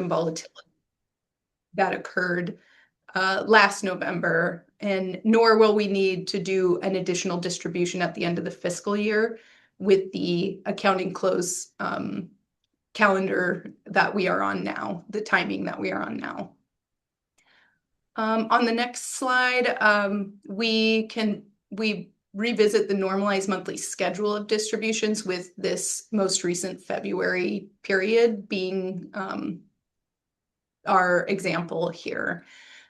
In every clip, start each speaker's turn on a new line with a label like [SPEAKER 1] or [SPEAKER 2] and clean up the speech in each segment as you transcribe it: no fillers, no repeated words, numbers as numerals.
[SPEAKER 1] volatility that occurred last November, and nor will we need to do an additional distribution at the end of the fiscal year with the accounting close calendar that we are on now, the timing that we are on now. On the next slide, we revisit the normalized monthly schedule of distributions with this most recent February period being our example here.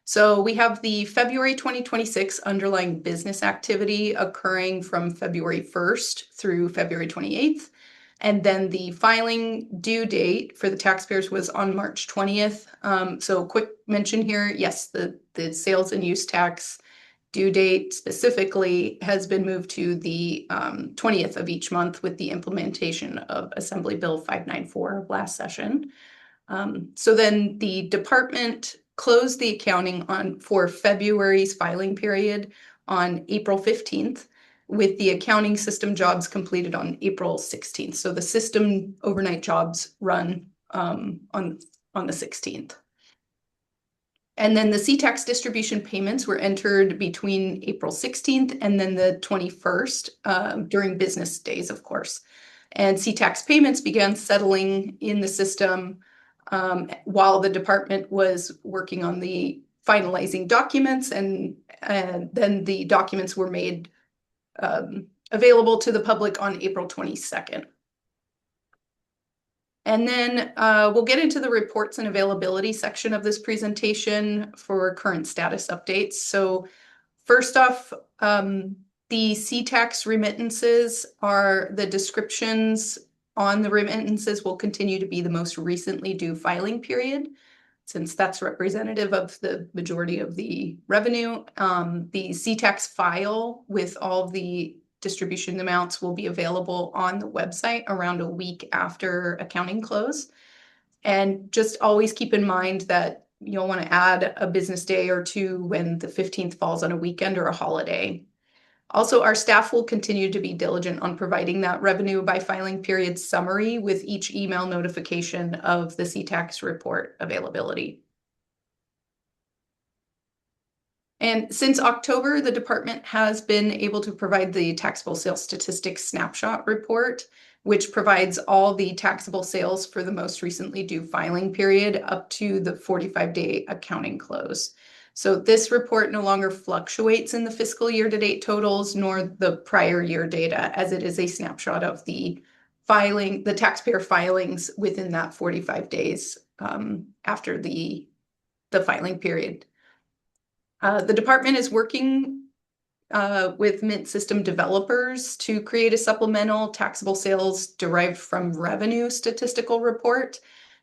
[SPEAKER 1] So we have the February 2026 underlying business activity occurring from February 1st through February 28th. And then the filing due date for the taxpayers was on March 20th. So quick mention here, yes, the sales and use tax due date specifically has been moved to the 20th of each month with the implementation of Assembly Bill 594 of last session. So then the department closed the accounting for February's filing period on April 15th, with the accounting system jobs completed on April 16th. So the system overnight jobs run on the 16th. And then the CTX distribution payments were entered between April 16th and then the 21st during business days, of course. And CTX payments began settling in the system while the department was working on the finalizing documents, and then the documents were made available to the public on April 22nd. And then we'll get into the reports and availability section of this presentation for current status updates. So first off, the CTX remittances are the descriptions on the remittances will continue to be the most recently due filing period, since that's representative of the majority of the revenue. The CTX file with all the distribution amounts will be available on the website around a week after accounting close. And just always keep in mind that you'll want to add a business day or two when the 15th falls on a weekend or a holiday. Also, our staff will continue to be diligent on providing that revenue by filing period summary with each email notification of the CTX report availability. And since October, the department has been able to provide the taxable sales statistics snapshot report, which provides all the taxable sales for the most recently due filing period up to the 45-day accounting close. So this report no longer fluctuates in the fiscal year-to-date totals nor the prior year data, as it is a snapshot of the taxpayer filings within that 45 days after the filing period. The department is working with Mint system developers to create a supplemental taxable sales derived from revenue statistical report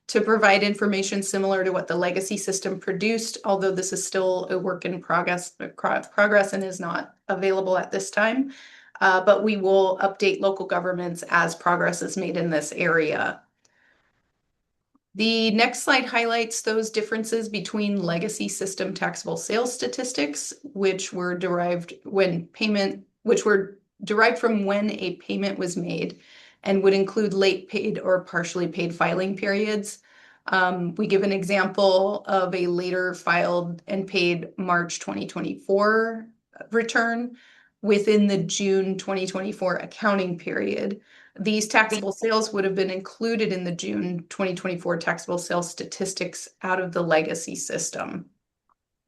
[SPEAKER 1] to provide information similar to what the legacy system produced, although this is still a work in progress and is not available at this time. But we will update local governments as progress is made in this area. The next slide highlights those differences between legacy system taxable sales statistics, which were derived from when a payment was made, and would include late paid or partially paid filing periods. We give an example of a later filed and paid March 2024 return within the June 2024 accounting period. These taxable sales would have been included in the June 2024 taxable sales statistics out of the legacy system.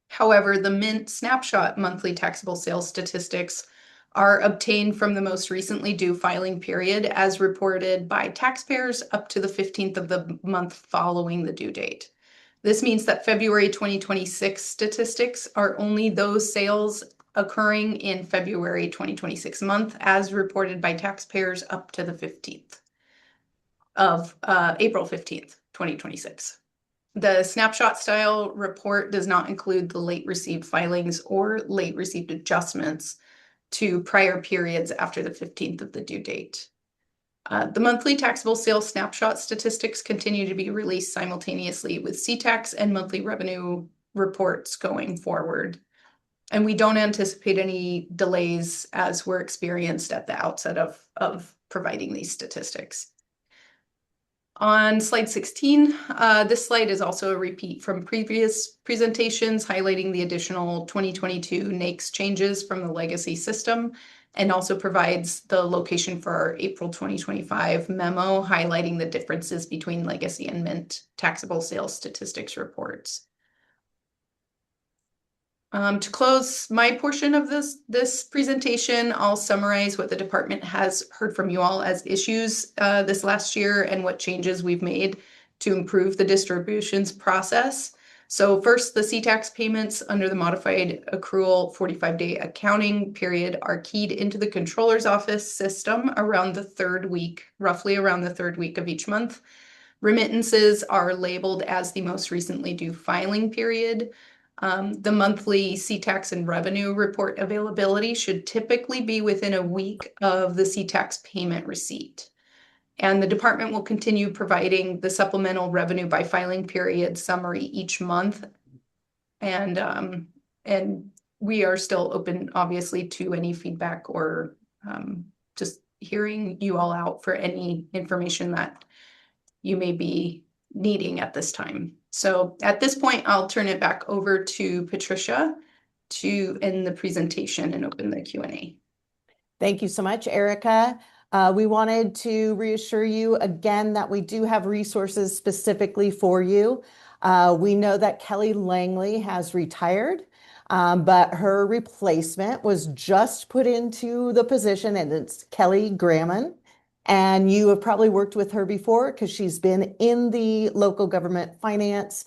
[SPEAKER 1] However, the Mint snapshot monthly taxable sales statistics are obtained from the most recently due filing period as reported by taxpayers up to the 15th of the month following the due date. This means that February 2026 statistics are only those sales occurring in February 2026 month as reported by taxpayers up to the 15th of April 15th, 2026. The snapshot style report does not include the late received filings or late received adjustments to prior periods after the 15th of the due date. The monthly taxable sales snapshot statistics continue to be released simultaneously with CTX and monthly revenue reports going forward. And we don't anticipate any delays as were experienced at the outset of providing these statistics. On slide 16, this slide is also a repeat from previous presentations, highlighting the additional 2022 NAICS changes from the legacy system, and also provides the location for our April 2025 memo, highlighting the differences between legacy and Mint taxable sales statistics reports. To close my portion of this presentation, I'll summarize what the department has heard from you all as issues this last year and what changes we've made to improve the distributions process. So first, the CTX payments under the modified accrual 45-day accounting period are keyed into the controller's office system around the third week, roughly around the third week of each month. Remittances are labeled as the most recently due filing period. The monthly CTAX and revenue report availability should typically be within a week of the CTAX payment receipt. And the department will continue providing the supplemental revenue by filing period summary each month. And we are still open, obviously, to any feedback or just hearing you all out for any information that you may be needing at this time. So at this point, I'll turn it back over to Patricia to end the presentation and open the Q&A.
[SPEAKER 2] Thank you so much, Erica. We wanted to reassure you again that we do have resources specifically for you. We know that Kelly Langley has retired, but her replacement was just put into the position, and it's Kelly Gramman. And you have probably worked with her before because she's been in the local government finance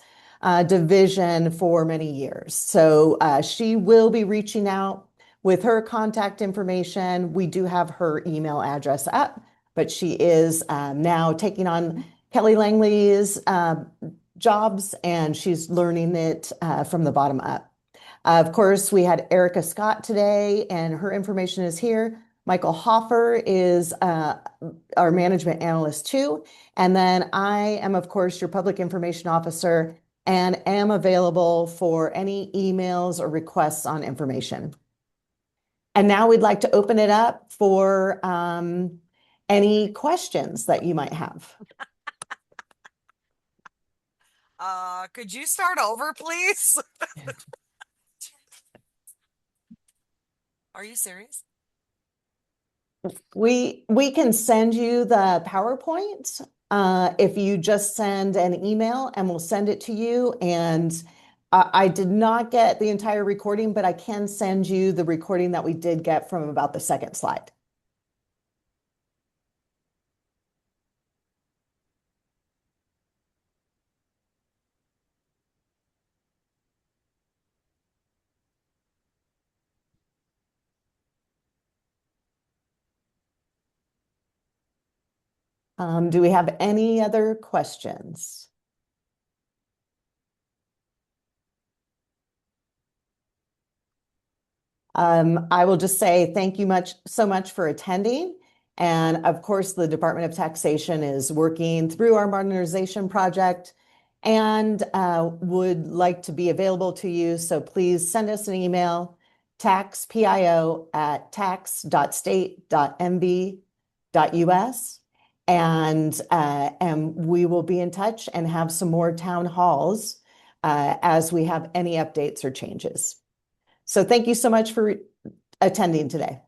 [SPEAKER 2] division for many years. So she will be reaching out with her contact information. We do have her email address up, but she is now taking on Kelly Langley's jobs, and she's learning it from the bottom up. Of course, we had Erica Scott today, and her information is here. Michael Hoffer is our management analyst too. And then I am, of course, your public information officer and am available for any emails or requests on information. And now we'd like to open it up for any questions that you might have.
[SPEAKER 3] Could you start over, please? Are you serious?
[SPEAKER 2] We can send you the PowerPoint if you just send an email, and we'll send it to you. And I did not get the entire recording, but I can send you the recording that we did get from about the second slide. Do we have any other questions? I will just say thank you so much for attending. And of course, the Department of Taxation is working through our modernization project and would like to be available to you. So please send us an email, taxpio@tax.state.mb.us. And we will be in touch and have some more town halls as we have any updates or changes. So thank you so much for attending today.